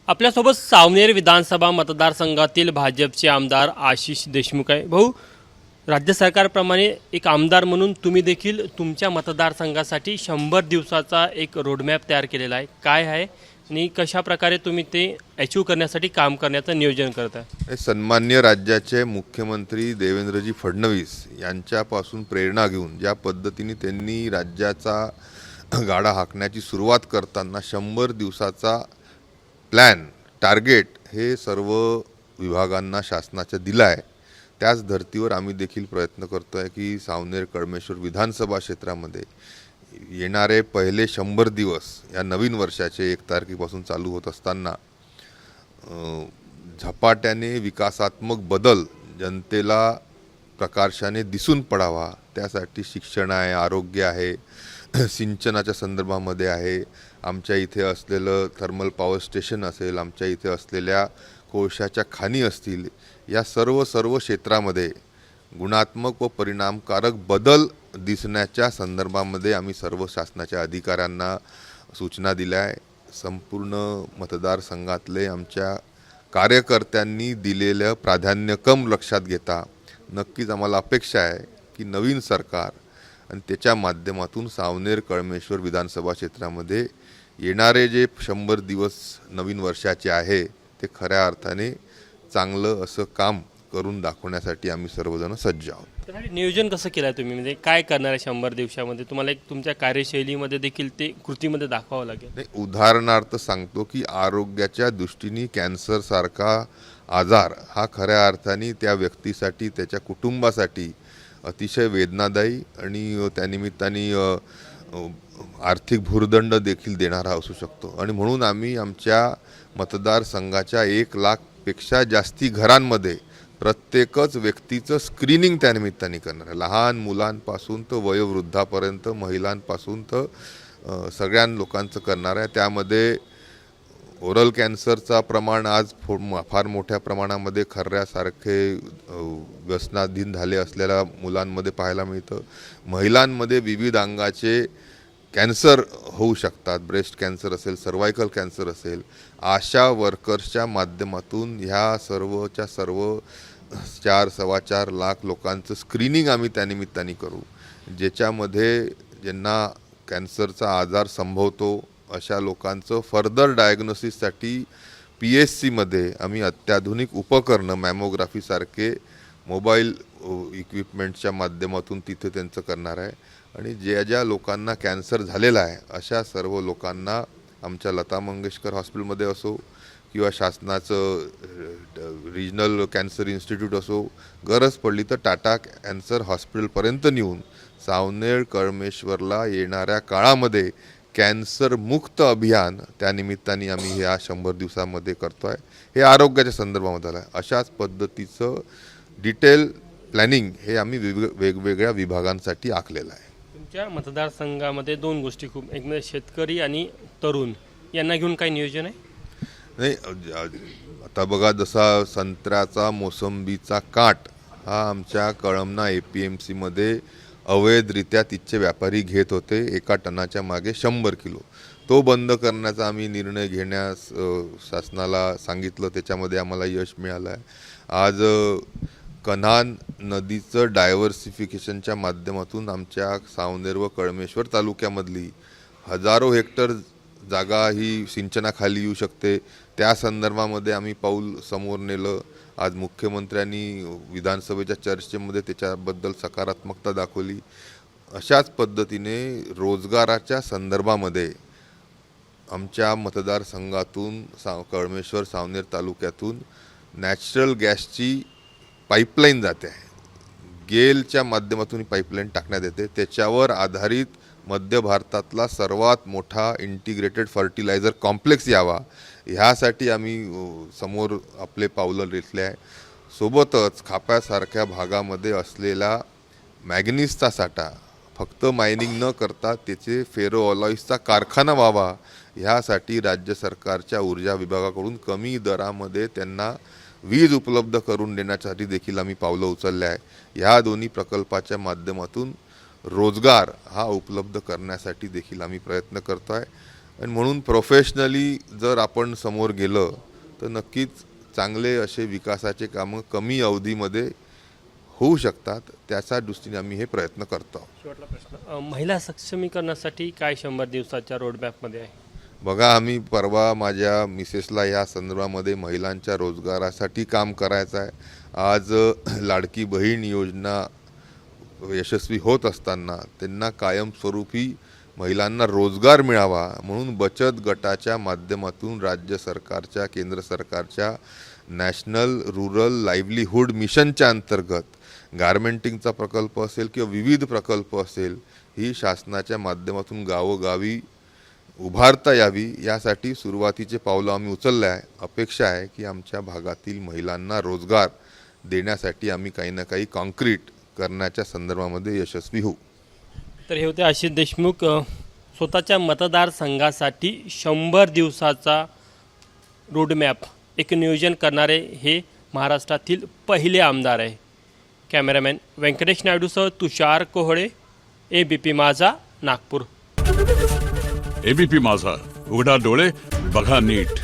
आपल्यासोबत सावनेर विधानसभा मतदारसंघातील भाजपचे आमदार आशिष देशमुख आहे। भाऊ, राज्य सरकारप्रमाणे एक आमदार म्हणून तुम्ही देखील तुमच्या मतदारसंघासाठी 100 दिवसाचा एक रोडमॅप तयार केलेला आहे। काय आहे आणि कशा प्रकारे तुम्ही ते अचीव करण्यासाठी काम करण्याचं नियोजन करताय? सन्मान्य राज्याचे मुख्यमंत्री देवेंद्रजी फडणवीस यांच्यापासून प्रेरणा घेऊन ज्या पद्धतीने त्यांनी राज्याचा गाडा हाकण्याची सुरुवात करताना 100 दिवसाचा प्लॅन टार्गेट हे सर्व विभागांना शासनाच्या दिला आहे। त्याच धर्तीवर आम्ही देखील प्रयत्न करतो आहे की सावनेर कळमेश्वर विधानसभा क्षेत्रामध्ये येणारे पहिले 100 दिवस या नवीन वर्षाचे 1 तारखेपासून चालू होत असताना झपाट्याने विकासात्मक बदल जनतेला प्रकर्षाने दिसून पडावा, त्यासाठी शिक्षण आहे, आरोग्य आहे, सिंचनाच्या संदर्भामध्ये आहे, आमच्या इथे असलेलं थर्मल पॉवर स्टेशन असेल, आमच्या इथे असलेल्या कोळशाच्या खाणी असतील, या सर्व क्षेत्रामध्ये गुणात्मक व परिणामकारक बदल दिसण्याच्या संदर्भामध्ये आम्ही सर्व शासनाच्या अधिकाऱ्यांना सूचना दिल्या आहे। संपूर्ण मतदारसंघातले आमच्या कार्यकर्त्यांनी दिलेलं प्राधान्यक्रम लक्षात घेता नक्कीच आम्हाला अपेक्षा आहे की नवीन सरकार आणि त्याच्या माध्यमातून सावनेर कळमेश्वर विधानसभा क्षेत्रामध्ये येणारे जे 100 दिवस नवीन वर्षाचे आहे ते खऱ्या अर्थाने चांगलं असं काम करून दाखवण्यासाठी आम्ही सर्वजण सज्ज आहोत। नियोजन कसं केलं तुम्ही, म्हणजे काय करणार आहे 100 दिवसामध्ये? तुम्हाला एक तुमच्या कार्यशैलीमध्ये देखील ते कृतीमध्ये दाखवावं लागेल। नाही, उदाहरणार्थ सांगतो की आरोग्याच्या दृष्टीने कॅन्सर सारखा आजार हा खऱ्या अर्थाने त्या व्यक्तीसाठी, त्याच्या कुटुंबासाठी अतिशय वेदनादायी आणि त्यानिमित्ताने आर्थिक भुर्दंड देखील देणारा असू शकतो। आणि म्हणून आम्ही आमच्या मतदारसंघाच्या 1 लाखपेक्षा जास्ती घरांमध्ये प्रत्येकच व्यक्तीचं स्क्रीनिंग त्यानिमित्ताने करणार आहे। लहान मुलांपासून तर वयोवृद्धापर्यंत, महिलांपासून तर सगळ्या लोकांचं करणार आहे। त्यामध्ये ओरल कॅन्सरचा प्रमाण आज फार मोठ्या प्रमाणामध्ये खर्ऱ्यासारखे व्यसनाधीन झाले असलेल्या मुलांमध्ये पाहायला मिळतं। महिलांमध्ये विविध अंगाचे कॅन्सर होऊ शकतात, ब्रेस्ट कॅन्सर असेल, सर्वायकल कॅन्सर असेल। आशा वर्कर्सच्या माध्यमातून ह्या सर्वच्या सर्व 4-4.25 लाख लोकांचं स्क्रीनिंग आम्ही त्यानिमित्ताने करू, ज्याच्यामध्ये ज्यांना कॅन्सरचा आजार संभवतो अशा लोकांचं फर्दर डायग्नोसिससाठी PSCमध्ये आम्ही अत्याधुनिक उपकरणं, मॅमोग्राफीसारखे मोबाईल इक्विपमेंटच्या माध्यमातून तिथे त्यांचं करणार आहे। आणि ज्या लोकांना कॅन्सर झालेला आहे अशा सर्व लोकांना आमच्या लता मंगेशकर हॉस्पिटलमध्ये असो किंवा शासनाचं रिजनल कॅन्सर इन्स्टिट्यूट असो, गरज पडली तर टाटा कॅन्सर हॉस्पिटलपर्यंत नेऊन सावनेर कळमेश्वरला येणाऱ्या काळामध्ये कॅन्सर मुक्त अभियान त्यानिमित्ताने आम्ही ह्या 100 दिवसामध्ये करतो आहे। हे आरोग्याच्या संदर्भामध्ये आहे। अशाच पद्धतीचं डिटेल प्लॅनिंग हे आम्ही वेगवेगळ्या विभागांसाठी आखलेलं आहे। तुमच्या मतदारसंघामध्ये 2 गोष्टी खूप, एक म्हणजे शेतकरी आणि तरुण यांना घेऊन काय नियोजन आहे? नाही, आता बघा, जसा संत्र्याचा मोसंबीचा काट हा आमच्या कळमना APMCमध्ये अवैधरित्या तिथचे व्यापारी घेत होते, 1 टनाच्या मागे 100 किलो, तो बंद करण्याचा आम्ही निर्णय घेण्यास शासनाला सांगितलं। त्याच्यामध्ये आम्हाला यश मिळालं आहे। आज कन्हान नदीचं डायव्हर्सिफिकेशनच्या माध्यमातून आमच्या सावनेर व कळमेश्वर तालुक्यामधली हजारो हेक्टर जागा ही सिंचनाखाली येऊ शकते, त्या संदर्भामध्ये आम्ही पाऊल समोर नेलं। आज मुख्यमंत्र्यांनी विधानसभेच्या चर्चेमध्ये त्याच्याबद्दल सकारात्मकता दाखवली। अशाच पद्धतीने रोजगाराच्या संदर्भामध्ये आमच्या मतदारसंघातून कळमेश्वर सावनेर तालुक्यातून नॅचरल गॅसची पाईपलाईन जाते आहे, गेलच्या माध्यमातून पाईपलाईन टाकण्यात येते। त्याच्यावर आधारित मध्य भारतातला सर्वात मोठा इंटिग्रेटेड फर्टिलायझर कॉम्प्लेक्स यावा, ह्यासाठी आम्ही समोर आपले पावलं घेतले आहे। सोबतच खाप्यासारख्या भागामध्ये असलेला मॅग्नीजचा साठा फक्त मायनिंग न करता त्याचे फेरो अलॉईजचा कारखाना व्हावा, ह्यासाठी राज्य सरकारच्या ऊर्जा विभागाकडून कमी दरामध्ये त्यांना वीज उपलब्ध करून देण्यासाठी देखील आम्ही पावलं उचलले आहे। ह्या दोन्ही प्रकल्पाच्या माध्यमातून रोजगार हा उपलब्ध करण्यासाठी देखील आम्ही प्रयत्न करतो आहे। आणि म्हणून प्रोफेशनली जर आपण समोर गेलं तर नक्कीच चांगले असे विकासाचे कामं कमी अवधीमध्ये होऊ शकतात. त्याच्या दृष्टीने आम्ही हे प्रयत्न करतो. शेवटला प्रश्न, महिला सक्षमीकरणासाठी काय 100 दिवसाच्या रोडमॅपमध्ये आहे? बघा, आम्ही परवा माझ्या मिसेसला या संदर्भामध्ये महिलांच्या रोजगारासाठी काम करायचं आहे. आज लाडकी बहीण योजना यशस्वी होत असताना त्यांना कायमस्वरूपी महिलांना रोजगार मिळावा म्हणून बचत गटाच्या माध्यमातून राज्य सरकारच्या, केंद्र सरकारच्या नॅशनल रूरल लाईव्हलीहूड मिशनच्या अंतर्गत गारमेंटिंगचा प्रकल्प असेल किंवा विविध प्रकल्प असेल, ही शासनाच्या माध्यमातून गावोगावी उभारता यावी यासाठी सुरुवातीचे पावलं आम्ही उचलले आहे. अपेक्षा आहे की आमच्या भागातील महिलांना रोजगार देण्यासाठी आम्ही काही ना काही कॉन्क्रीट करण्याच्या संदर्भामध्ये यशस्वी होऊ. तर हे होते आशिष देशमुख, स्वतःच्या मतदारसंघासाठी 100 दिवसाचा रोडमॅप एक नियोजन करणारे हे महाराष्ट्रातील पहिले आमदार आहे. कॅमेरामॅन व्यंकटेश नायडूसह तुषार कोहळे, ABP माझा, नागपूर. ABP माझा, उघडा डोळे बघा नीट.